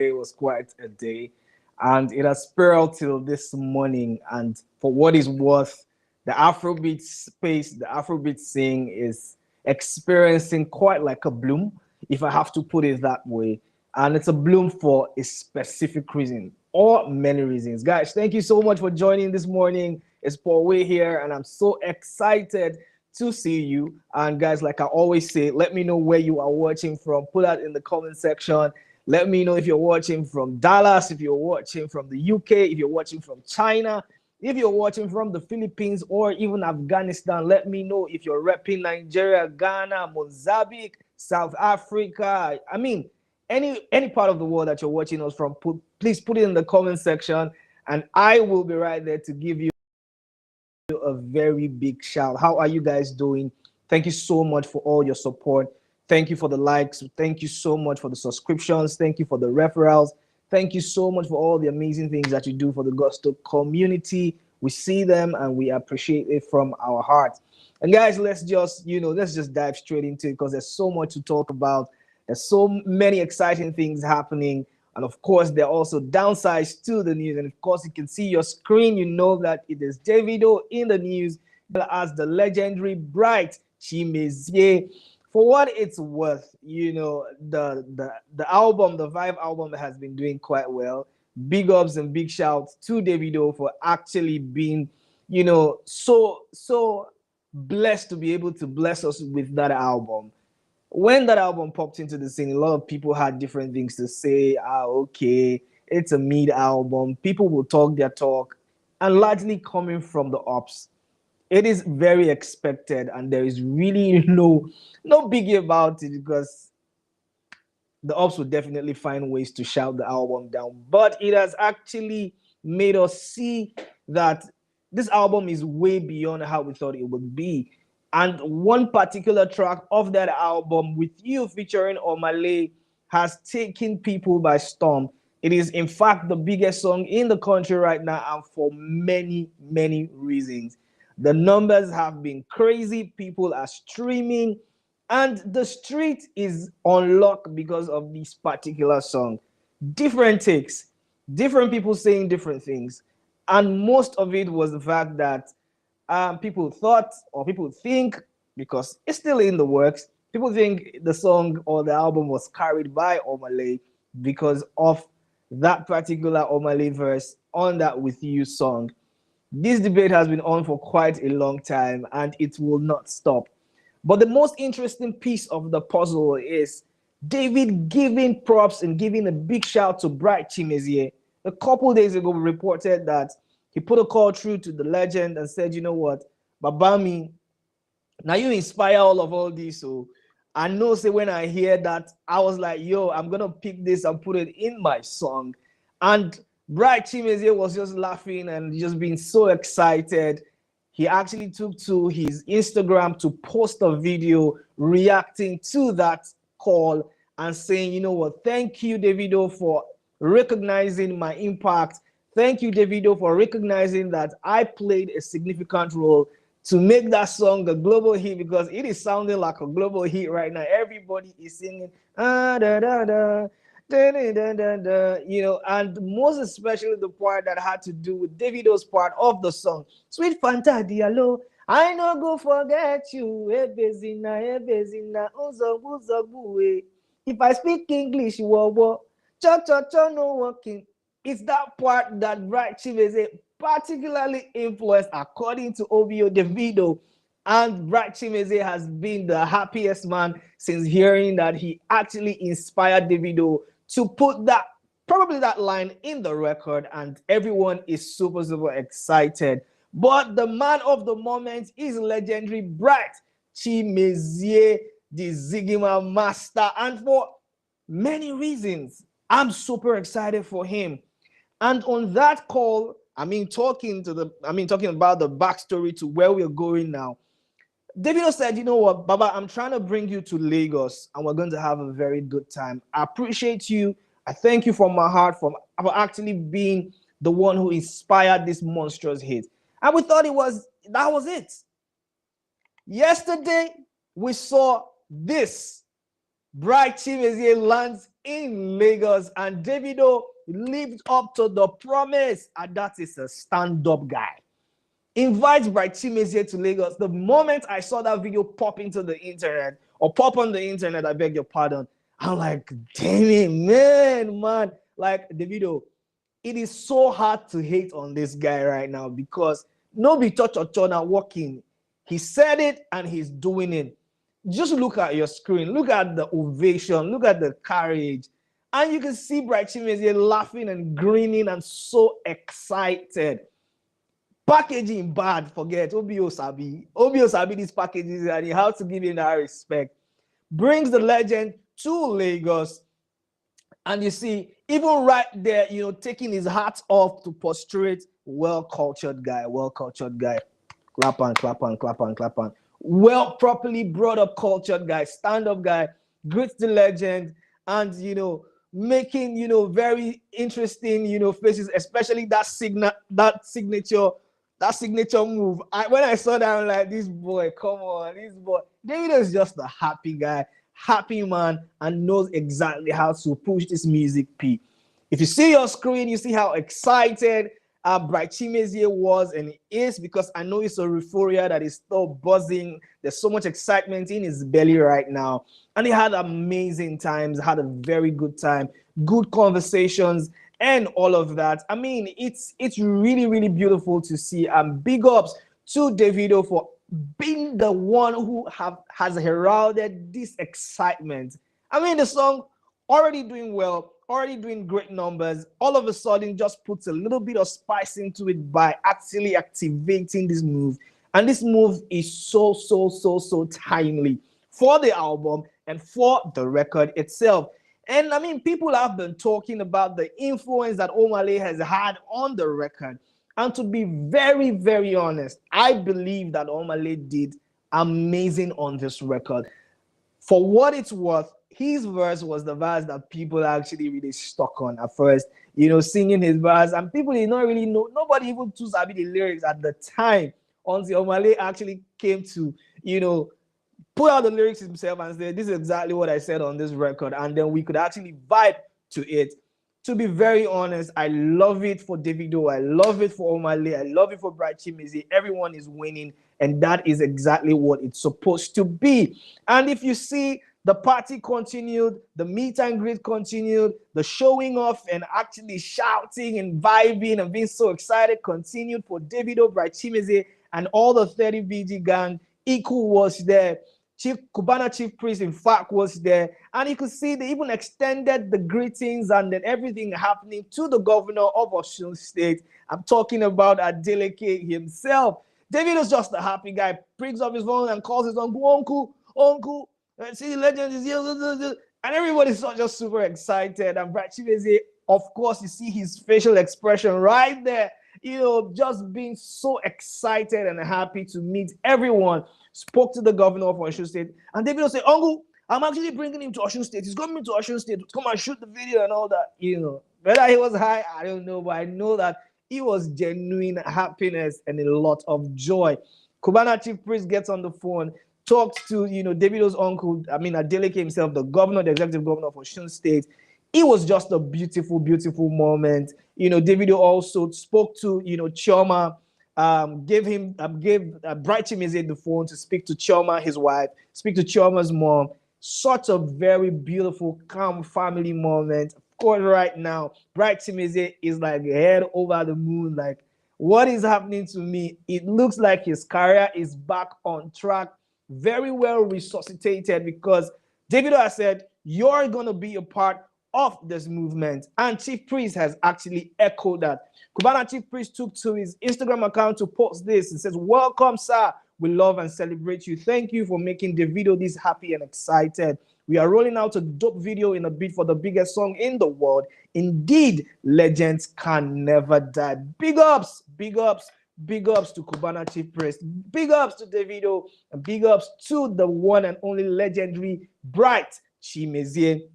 It was quite a day, and it has spiraled till this morning. And for what is worth, the Afrobeat space, the Afrobeat scene is experiencing quite like a bloom, if I have to put it that way. And it's a bloom for a specific reason or many reasons. Guys, thank you so much for joining this morning. It's Paul Way here, and I'm so excited to see you. And guys, like I always say, let me know where you are watching from. Put that in the comment section. Let me know if you're watching from Dallas, if you're watching from the UK, if you're watching from China, if you're watching from the Philippines or even Afghanistan. Let me know if you're repping Nigeria, Ghana, Mozambique, South Africa. I mean, any part of the world that you're watching us from, please put it in the comment section, and I will be right there to give you a very big shout. How are you guys doing? Thank you so much for all your support. Thank you for the likes. Thank you so much for the subscriptions. Thank you for the referrals. Thank you so much for all the amazing things that you do for the gospel community. We see them and we appreciate it from our hearts. And guys, let's just dive straight into it because there's so much to talk about. There's so many exciting things happening. And of course, there are also downsides to the news. And of course, you can see your screen. You know that it is Davido in the news as the legendary bright Chimezie. For what it's worth, the album, the Vibe album, has been doing quite well. Big ups and big shouts to Davido for actually being, so blessed to be able to bless us with that album. When that album popped into the scene, a lot of people had different things to say. Okay, it's a mid album. People will talk their talk, and largely coming from the ops. It is very expected, and there is really no biggie about it because the ops will definitely find ways to shout the album down. But it has actually made us see that this album is way beyond how we thought it would be. And one particular track of that album, with you featuring Omah, has taken people by storm. It is, in fact, the biggest song in the country right now, and for many, many reasons. The numbers have been crazy. People are streaming, and the street is on lock because of this particular song. Different takes, different people saying different things. And most of it was the fact that people thought or people think, because it's still in the works, people think the song or the album was carried by Omah because of that particular Omah verse on that With You song. This debate has been on for quite a long time and it will not stop. But the most interesting piece of the puzzle is David giving props and giving a big shout to Bright Chimezie. A couple days ago, we reported that he put a call through to the legend and said, you know what, Babami, now you inspire all this. So I know, say, when I hear that, I was like, yo, I'm going to pick this and put it in my song. And Bright Chimezie was just laughing and just being so excited. He actually took to his Instagram to post a video reacting to that call and saying, you know what, thank you, Davido, for recognizing my impact. Thank you, Davido, for recognizing that I played a significant role to make that song a global hit, because it is sounding like a global hit right now. Everybody is singing, da, da, da, da, da, da, da, and most especially the part that had to do with Davido's part of the song. Sweet Fanta Diallo, I no go forget you. If I speak English, cha cha cha no working. It's that part that Bright Chimezie particularly influenced, according to OVO Davido. And Bright Chimezie has been the happiest man since hearing that he actually inspired Davido to put that, probably that line in the record, and everyone is super, super excited. But the man of the moment is legendary Bright Chimezie, the Zigima master, and for many reasons, I'm super excited for him. And on that call, talking about the backstory to where we're going now, Davido said, you know what, Baba, I'm trying to bring you to Lagos and we're going to have a very good time. I appreciate you. I thank you from my heart for actually being the one who inspired this monstrous hit. And we thought that was it. Yesterday, we saw this. Bright Chimezie lands in Lagos, and Davido lived up to the promise, and that is a stand-up guy. Invites Bright Chimezie to Lagos. The moment I saw that video pop into the internet, or pop on the internet, I beg your pardon, I'm like, damn it, man. Like, Davido, it is so hard to hate on this guy right now because no be touch or not working. He said it and he's doing it. Just look at your screen, look at the ovation, look at the courage, and you can see Bright Chimezie laughing and grinning and so excited. Packaging bad, forget Obio Sabi. Obio Sabi these packages and you have to give him that respect. Brings the legend to Lagos, and you see, even right there, taking his hat off to prostrate. Well-cultured guy. Clap on. Well, properly brought up, cultured guy, stand-up guy, greets the legend, and making very interesting faces, especially that signature move. When I saw that, I'm like, this boy, come on, this boy. David is just a happy guy, happy man, and knows exactly how to push this music P. If you see your screen, you see how excited Bright Chimezie was and is, because I know it's a euphoria that is still buzzing. There's so much excitement in his belly right now. And he had amazing times, had a very good time, good conversations, and all of that. I mean, it's really, really beautiful to see. Big ups to Davido for being the one who has heralded this excitement. I mean, the song already doing well, already doing great numbers. All of a sudden, just puts a little bit of spice into it by actually activating this move. And this move is so timely for the album and for the record itself. And I mean, people have been talking about the influence that Omah has had on the record. And to be very, very honest, I believe that Omah did amazing on this record. For what it's worth, his verse was the verse that people actually really stuck on at first, singing his verse, and people did not really know, nobody even too sabi the lyrics at the time, until Omah actually came to, put out the lyrics himself and say, this is exactly what I said on this record, and then we could actually vibe to it. To be very honest, I love it for Davido, I love it for Omah, I love it for Bright Chimezie. Everyone is winning, and that is exactly what it's supposed to be. And if you see, the party continued, the meet and greet continued, the showing off and actually shouting and vibing and being so excited continued for Davido, Bright Chimezie, and all the 30 BG gang. Iku was there. Cubana Chief Priest, in fact, was there. And you could see they even extended the greetings and then everything happening to the governor of Osun State. I'm talking about Adeleke himself. Davido's just a happy guy. Picks up his phone and calls his uncle. See, the legend is here, and everybody's just super excited. And Bright Chimezie, of course, you see his facial expression right there, just being so excited and happy to meet everyone. Spoke to the governor of Osun State, and Davido said, "Uncle, I'm actually bringing him to Osun State. He's coming to Osun State to come and shoot the video and all that." Whether he was high, I don't know, but I know that it was genuine happiness and a lot of joy. Cubana Chief Priest gets on the phone, talked to Davido's uncle, Adeleke himself, the governor, the executive governor of Osun State. It was just a beautiful moment. Davido also spoke to Chioma, gave Bright Chimezie the phone to speak to Chioma, his wife, speak to Chioma's mom. Such a very beautiful, calm family moment. Of course, right now, Bright Chimezie is like head over the moon. Like, what is happening to me? It looks like his career is back on track, very well resuscitated, because Davido has said, you're going to be a part of this movement. And Chief Priest has actually echoed that. Cubana Chief Priest took to his Instagram account to post this. It says, "Welcome, sir. We love and celebrate you. Thank you for making Davido this happy and excited. We are rolling out a dope video in a bid for the biggest song in the world. Indeed, legends can never die." Big ups to Cubana Chief Priest. Big ups to Davido. And big ups to the one and only legendary Bright Chimezie.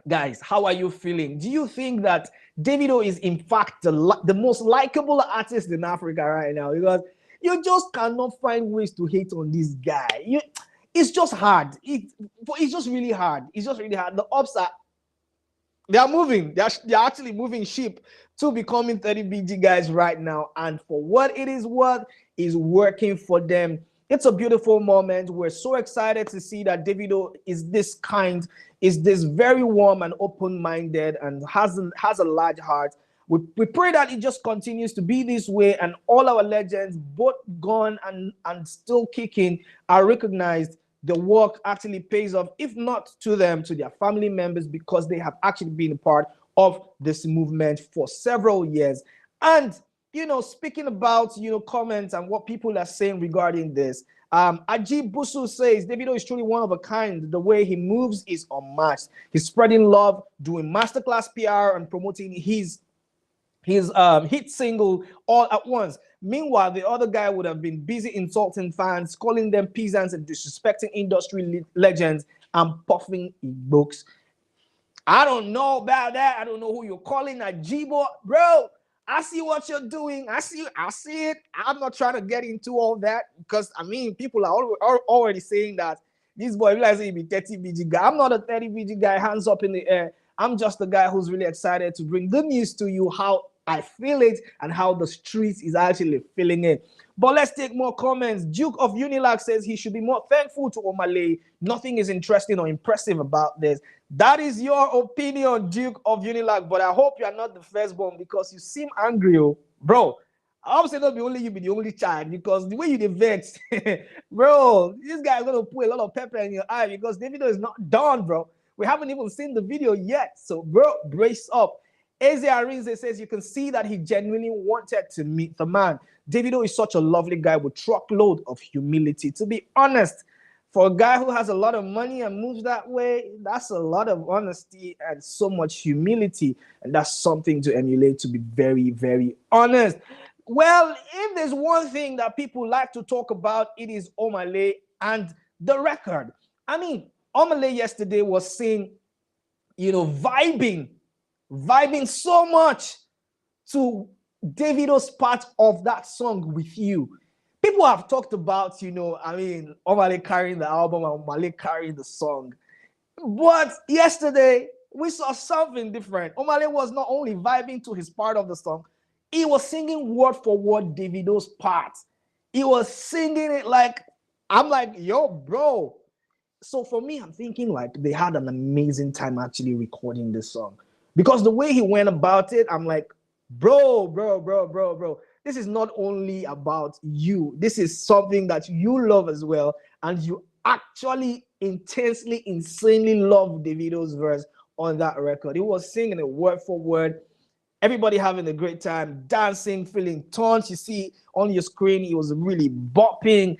Guys, how are you feeling? Do you think that Davido is in fact the most likable artist in Africa right now? Because you just cannot find ways to hate on this guy. It's just hard. It's just really hard. The ups are They are moving. They're actually moving ship to becoming 30BG guys right now. And for what it is working for them. It's a beautiful moment. We're so excited to see that Davido is this kind, is this very warm and open-minded, and has a large heart. We pray that it just continues to be this way, and all our legends, both gone and still kicking, are recognized. The work actually pays off, if not to them, to their family members, because they have actually been a part of this movement for several years. And speaking about comments and what people are saying regarding this, Ajib Busu says Davido is truly one of a kind. The way he moves is unmatched. He's spreading love, doing masterclass PR, and promoting his hit single all at once. Meanwhile, the other guy would have been busy insulting fans, calling them peasants, and disrespecting industry legends and puffing books. I don't know about that. I don't know who you're calling Ajibo, bro. I see what you're doing. I see it. I'm not trying to get into all that because people are already saying that this boy realizes he be 30BG guy. I'm not a 30BG guy. Hands up in the air. I'm just the guy who's really excited to bring the news to you, how I feel it and how the streets is actually feeling it. But let's take more comments. Duke of Unilag says he should be more thankful to Omah. Nothing is interesting or impressive about this. That is your opinion, Duke of Unilag. But I hope you are not the firstborn because you seem angry, bro. I hope not be only you be the only child because the way you vex, bro, this guy is gonna put a lot of pepper in your eye because Davido is not done, bro. We haven't even seen the video yet. So, bro, brace up. Eze Arinze says you can see that he genuinely wanted to meet the man. Davido is such a lovely guy with truckload of humility. To be honest, for a guy who has a lot of money and moves that way, that's a lot of honesty and so much humility. And that's something to emulate, to be very, very honest. Well, if there's one thing that people like to talk about, it is Omah and the record. Omah yesterday was seen, vibing so much to Davido's part of that song With You. People have talked about, Omah carrying the album and Omah carrying the song. But yesterday, we saw something different. Omah was not only vibing to his part of the song, he was singing word for word Davido's part. He was singing it I'm like, yo, bro. So for me, I'm thinking they had an amazing time actually recording this song. Because the way he went about it, I'm like, bro. This is not only about you. This is something that you love as well. And you actually intensely, insanely love Davido's verse on that record. He was singing it word for word. Everybody having a great time, dancing, feeling tons. You see on your screen, he was really bopping.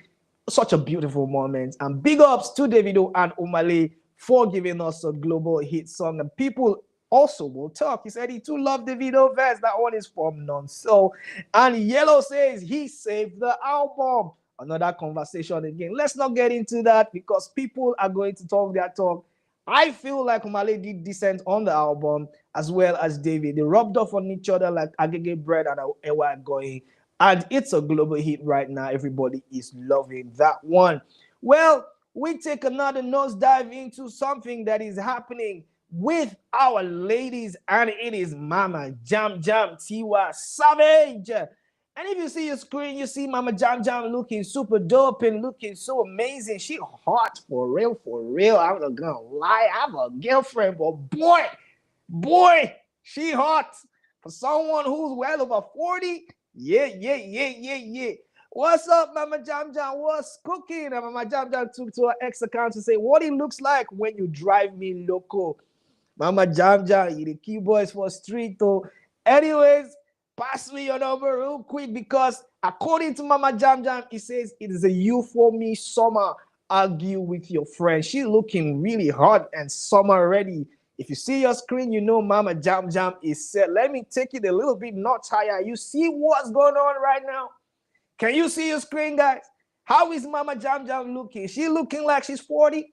Such a beautiful moment. And big ups to Davido and Omah for giving us a global hit song. And people also will talk. He said he too loved Davido verse. That one is from Non-So. And Yellow says he saved the album. Another conversation again. Let's not get into that because people are going to talk their talk. I feel like Omah did decent on the album as well as David. They rubbed off on each other like Agege Bread and Ewa Going. And it's a global hit right now. Everybody is loving that one. Well, we take another nosedive into something that is happening with our ladies, and it is Mama Jam Jam Tiwa Savage. And if you see your screen, you see Mama Jam Jam looking super dope and looking so amazing. She hot for real, for real. I'm not gonna lie. I have a girlfriend, but boy, she hot. For someone who's well over 40, yeah. What's up, Mama Jam Jam? What's cooking? And Mama Jam Jam took to her ex account to say what it looks like when you drive me loco. Mama Jam Jam, you the key boys for street though. Anyways, pass me your number real quick because according to Mama Jam Jam, it says it is a you for me summer. Argue with your friend. She's looking really hot and summer ready. If you see your screen, you know Mama Jam Jam is set. Let me take it a little bit notch higher. You see what's going on right now? Can you see your screen, guys? How is Mama Jam Jam looking? She looking like she's 40?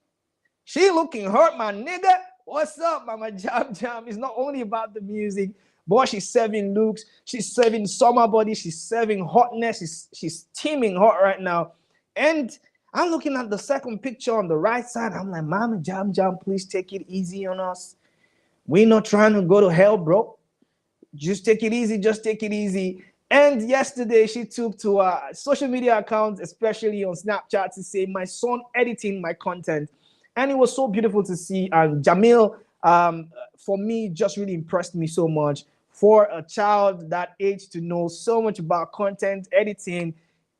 She looking hurt, my nigga. What's up, Mama Jam Jam? It's not only about the music. Boy, she's serving looks. She's serving summer body. She's serving hotness. She's teaming hot right now. And I'm looking at the second picture on the right side. I'm like, Mama Jam Jam, please take it easy on us. We're not trying to go to hell, bro. Just take it easy. Just take it easy. And yesterday, she took to social media accounts, especially on Snapchat, to say, "My son editing my content." And it was so beautiful to see. And Jamil, for me, just really impressed me so much. For a child that age to know so much about content editing,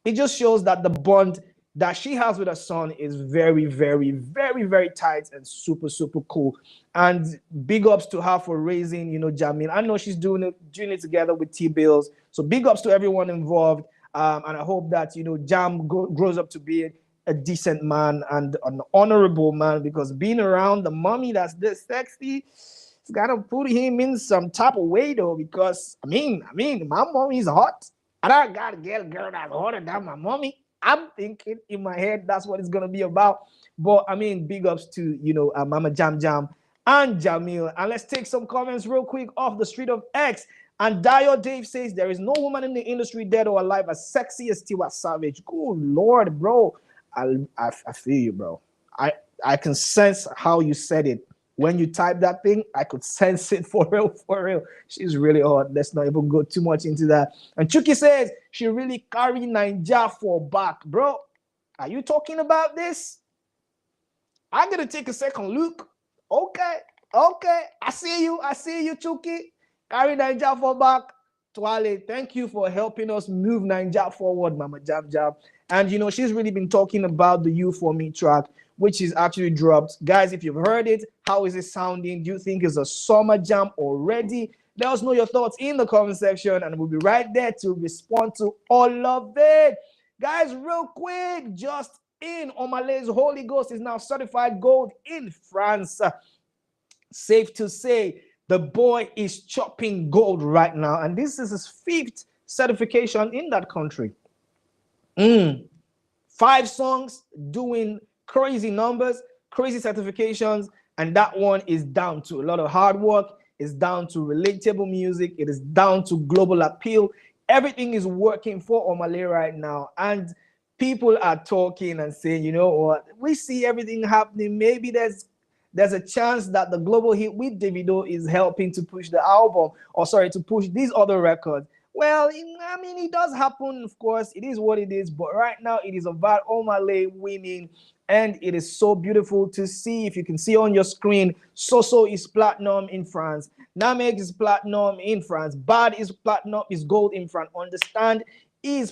it just shows that the bond that she has with her son is very, very, very, very tight and super, super cool. And big ups to her for raising, Jamil. I know she's doing it together with T Bills. So big ups to everyone involved. And I hope that Jam grows up to be a decent man and an honorable man, because being around the mommy that's this sexy, it's gotta put him in some type of way though. Because I mean, my mommy's hot. And I gotta get a girl that's hotter than my mommy. I'm thinking in my head that's what it's gonna be about. But I mean, big ups to Mama Jam Jam and Jamil. And let's take some comments real quick off the street of X. And Dio Dave says there is no woman in the industry, dead or alive, as sexy as Tiwa Savage. Good Lord, bro. I feel you, bro. I can sense how you said it. When you type that thing, I could sense it for real, for real. She's really hot. Let's not even go too much into that. And Chucky says she really carried Ninja for back. Bro, are you talking about this? I'm gonna take a second look. Okay, okay. I see you, Chucky. Carry Ninja for back. Twale, thank you for helping us move Ninja forward, Mama Jab Jab. And she's really been talking about the You For Me track, which is actually dropped. Guys, if you've heard it, how is it sounding? Do you think it's a summer jam already? Let us know your thoughts in the comment section, and we'll be right there to respond to all of it. Guys, real quick, just in, Omalay's Holy Ghost is now certified gold in France. Safe to say, the boy is chopping gold right now, and this is his 5th certification in that country. 5 songs doing crazy numbers, crazy certifications, and that one is down to a lot of hard work. It's down to relatable music. It is down to global appeal. Everything is working for Omalay right now, and people are talking and saying, you know what, we see everything happening. Maybe there's a chance that the global hit with Davido is helping to push the album, or sorry, to push these other records. Well, I mean, it does happen, of course. It is what it is. But right now, it is about Omalay winning. And it is so beautiful to see. If you can see on your screen, Soso is platinum in France. Namek is platinum in France. Bad is platinum, is gold in France. Understand is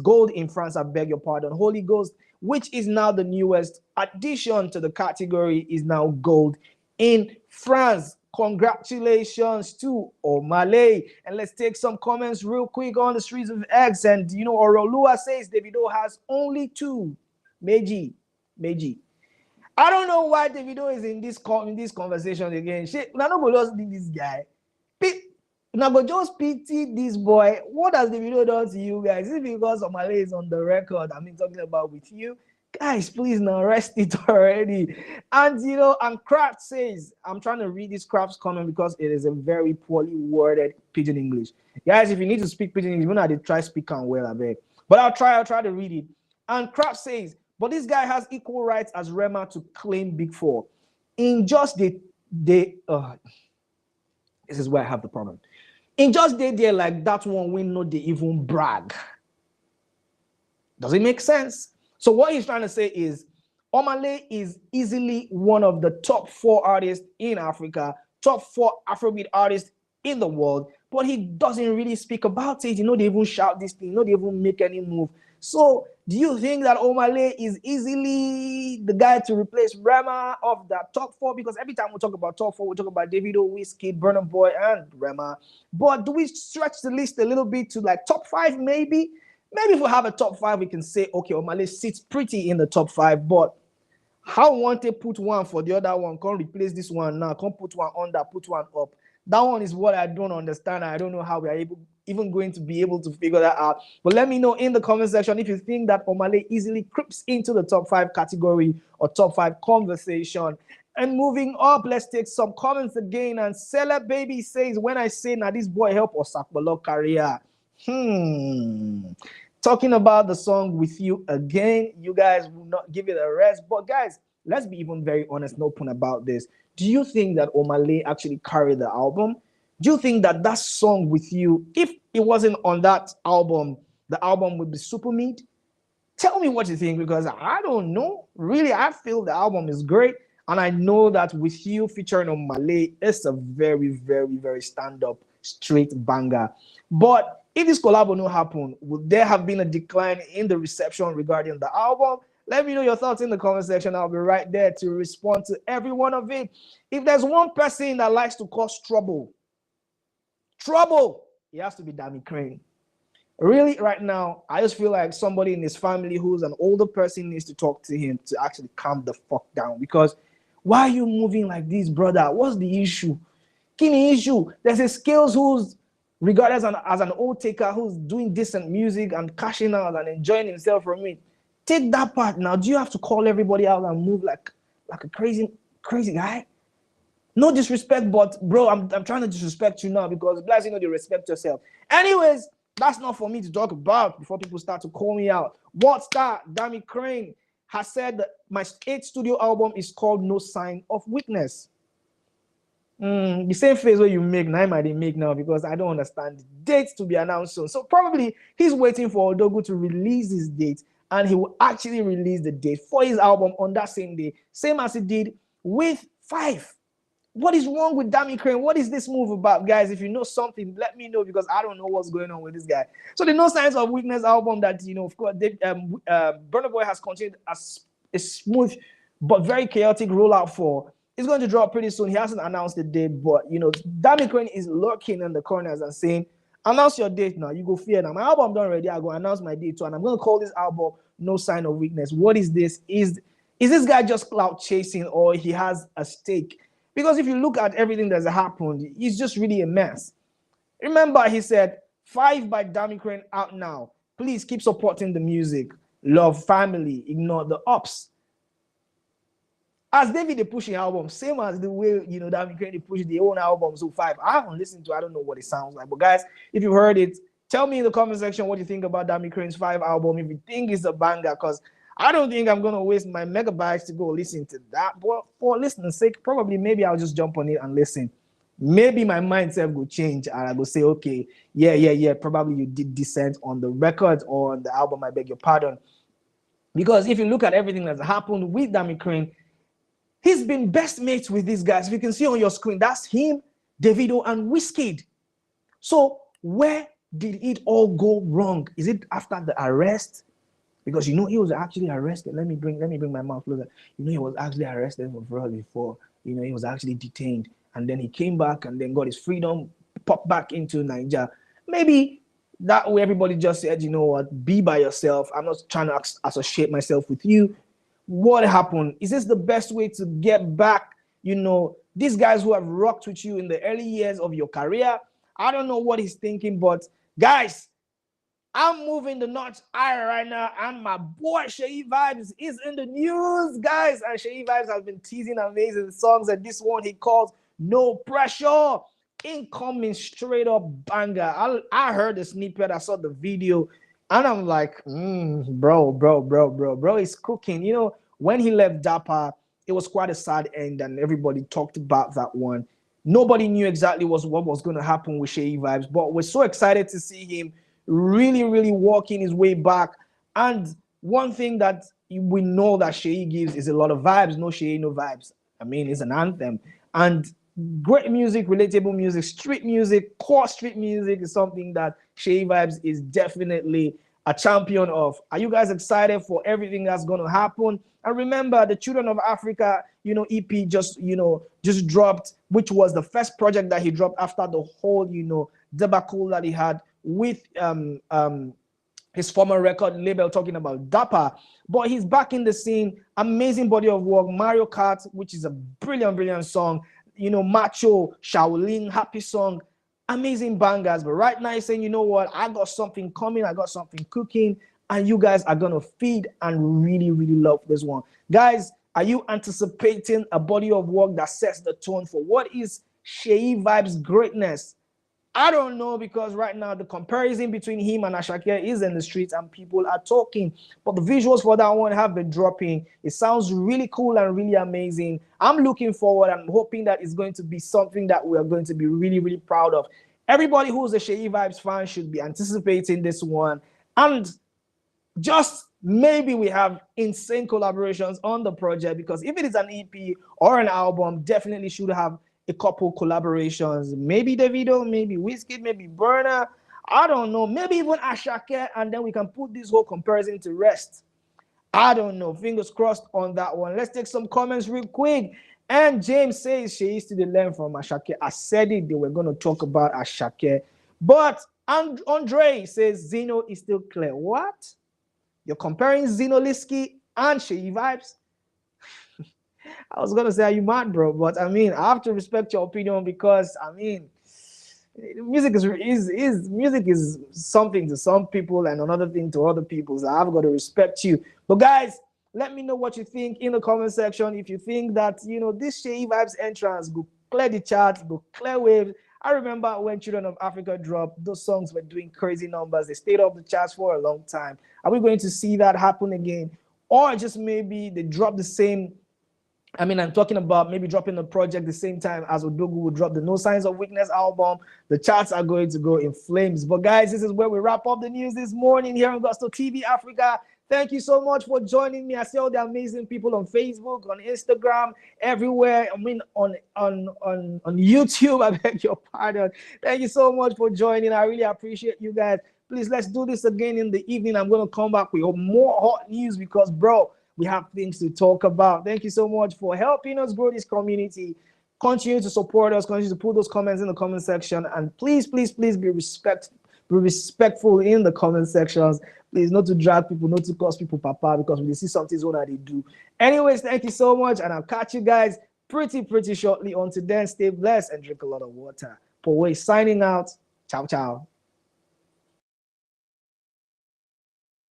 gold in France. I beg your pardon. Holy Ghost, which is now the newest addition to the category, is now gold in France. Congratulations to Omalay. And let's take some comments real quick on the streets of X. And Orolua says Davido has only 2. Meji. I don't know why Davido is in this conversation again. Shit, now no just leave this guy. Now but just pity this boy. What has Davido done to you guys? Is it because Omalay is on the record? I mean, talking about with you. Guys, please now rest it already. And and Kraft says, I'm trying to read this Kraft's comment because it is a very poorly worded pidgin English. Guys, if you need to speak pidgin English, when I did try speaking well, I beg. But I'll try to read it. And Kraft says, but this guy has equal rights as Rema to claim Big Four. In just this is where I have the problem. In just there like that one, we know they even brag. Does it make sense? So what he's trying to say is Omalay is easily one of the top 4 artists in Africa, top 4 Afrobeat artists in the world, but he doesn't really speak about it. They even shout this thing, they even make any move. So do you think that Omalay is easily the guy to replace Rema of that top 4? Because every time we talk about top 4, we talk about Davido, Wizkid, Burna Boy, and Rema. But do we stretch the list a little bit to like top 5 maybe? Maybe if we have a top 5, we can say, okay, Omalay sits pretty in the top 5, but how want to put one for the other one? Can't replace this one now, can't put one under, put one up. That one is what I don't understand. I don't know how we are even going to be able to figure that out. But let me know in the comment section if you think that Omalay easily creeps into the top 5 category or top 5 conversation. And moving up, let's take some comments again. And Celeb Baby says, when I say now this boy help Osakpolo career. Talking about the song With You Again, you guys will not give it a rest. But guys, let's be even very honest and open about this. Do you think that Omah actually carried the album? Do you think that that song With You, if it wasn't on that album, the album would be super mid? Tell me what you think, because I don't know. Really, I feel the album is great. And I know that With You featuring on Malay is a very, very, very stand-up, straight banger. But if this collab will not happen, would there have been a decline in the reception regarding the album? Let me know your thoughts in the comment section. I'll be right there to respond to every one of it. If there's one person that likes to cause trouble, it has to be Dami Crane. Really, right now, I just feel like somebody in his family who's an older person needs to talk to him to actually calm the fuck down. Because why are you moving like this, brother? What's the issue? Give me issue. There's a Skills who's regarded as an old taker who's doing decent music and cashing out and enjoying himself from it. Take that part now. Do you have to call everybody out and move like a crazy guy? No disrespect, but bro, I'm trying to disrespect you now because bless you know you respect yourself. Anyways, that's not for me to talk about before people start to call me out. What star Dami Crane has said that my 8th studio album is called No Sign of Weakness. The same face where you make now I didn't make now because I don't understand the dates to be announced soon. So probably he's waiting for Odogu to release his date, and he will actually release the date for his album on that same day, same as he did with 5. What is wrong with Dami Crane? What is this move about, guys? If you know something, let me know because I don't know what's going on with this guy. So the No Signs of Weakness album that, of course, Burna Boy has continued a smooth but very chaotic rollout for. It's going to drop pretty soon. He hasn't announced the date, but, Dami Crane is lurking in the corners and saying, announce your date now. You go fear now. My album done already. I go announce my date too, and I'm going to call this album No Sign of Weakness. What is this? Is this guy just clout chasing, or he has a stake? Because if you look at everything that's happened, it's just really a mess. Remember, he said, 5 by Dami Crane out now. Please keep supporting the music. Love family. Ignore the ups. As David they pushing album, same as the way Dami Crane they push their own album. So 5. I haven't listened to. I don't know what it sounds like. But guys, if you heard it, tell me in the comment section what you think about Dami Crane's 5 album. If you think it's a banger, because I don't think I'm gonna waste my megabytes to go listen to that. But for listening's sake, probably maybe I'll just jump on it and listen. Maybe my mindset will change and I will say, okay, yeah. Probably you did descent on the record or on the album. I beg your pardon. Because if you look at everything that's happened with Dami Crane, he's been best mates with these guys. If you can see on your screen, that's him, Davido, and Wizkid. So where did it all go wrong? Is it after the arrest? Because he was actually arrested. Let me bring my mouth closer. He was actually arrested for fraud before. He was actually detained, and then he came back and then got his freedom, popped back into Nigeria. Maybe that way everybody just said, you know what, be by yourself. I'm not trying to associate myself with you. What happened? Is this the best way to get back? These guys who have rocked with you in the early years of your career. I don't know what he's thinking, but guys, I'm moving the notch higher right now, and my boy Sheyi Vibes is in the news, guys. And Sheyi Vibes has been teasing amazing songs, and this one he calls No Pressure. Incoming straight up banger. I heard the snippet, I saw the video, and I'm like, bro, he's cooking. When he left Dapper, it was quite a sad end, and everybody talked about that one. Nobody knew exactly what was going to happen with Sheyi Vibes, but we're so excited to see him really, really walking his way back. And one thing that we know that Sheyi gives is a lot of vibes. No Sheyi, no vibes. I mean, it's an anthem. And great music, relatable music, street music, core street music is something that Sheyi Vibes is definitely a champion of. Are you guys excited for everything that's going to happen? And remember, the Children of Africa, EP just dropped, which was the first project that he dropped after the whole, debacle that he had with his former record label, talking about Dapper. But he's back in the scene. Amazing body of work. Mario Kart, which is a brilliant song. Macho, Shaolin, happy song. Amazing bangers. But right now he's saying, you know what? I got something coming. I got something cooking. And you guys are going to feed and really, really love this one. Guys, are you anticipating a body of work that sets the tone for what is Sheyi Vibes' greatness? I don't know, because right now the comparison between him and Ashake is in the streets and people are talking. But the visuals for that one have been dropping. It sounds really cool and really amazing. I'm looking forward. I'm hoping that it's going to be something that we are going to be really, really proud of. Everybody who's a Sheyi Vibes fan should be anticipating this one. And just maybe we have insane collaborations on the project, because if it is an EP or an album, definitely should have a couple collaborations. Maybe Davido, maybe Whiskey, maybe Burner. I don't know. Maybe even Ashake, and then we can put this whole comparison to rest. I don't know. Fingers crossed on that one. Let's take some comments real quick. And James says she used to learn from Ashake. I said it, they were going to talk about Ashake. But Andre says Zeno is still clear. What? You're comparing Zinoliski and Sheyi Vibes? I was gonna say, are you mad, bro? But I mean, I have to respect your opinion, because I mean, music is something to some people and another thing to other people. So I've got to respect you. But guys, let me know what you think in the comment section. If you think that this Sheyi Vibes entrance go clear the charts, go clear waves. I remember when Children of Africa dropped, those songs were doing crazy numbers. They stayed off the charts for a long time. Are we going to see that happen again? Or just maybe they drop the same. I mean, I'm talking about maybe dropping a project the same time as Odogu will drop the No Signs of Weakness album. The charts are going to go in flames. But guys, this is where we wrap up the news this morning here on Gusto TV Africa. Thank you so much for joining me. I see all the amazing people on Facebook, on Instagram, everywhere. I mean, on YouTube. I beg your pardon. Thank you so much for joining. I really appreciate you guys. Please, let's do this again in the evening. I'm going to come back with more hot news because, bro, we have things to talk about. Thank you so much for helping us grow this community. Continue to support us. Continue to put those comments in the comment section. And please, please, please be respectful in the comment sections. Please, not to drag people, not to cause people papa, because when they see something so that they do. Anyways, thank you so much, and I'll catch you guys pretty shortly. Until then, stay blessed and drink a lot of water. Poway signing out. Ciao, ciao.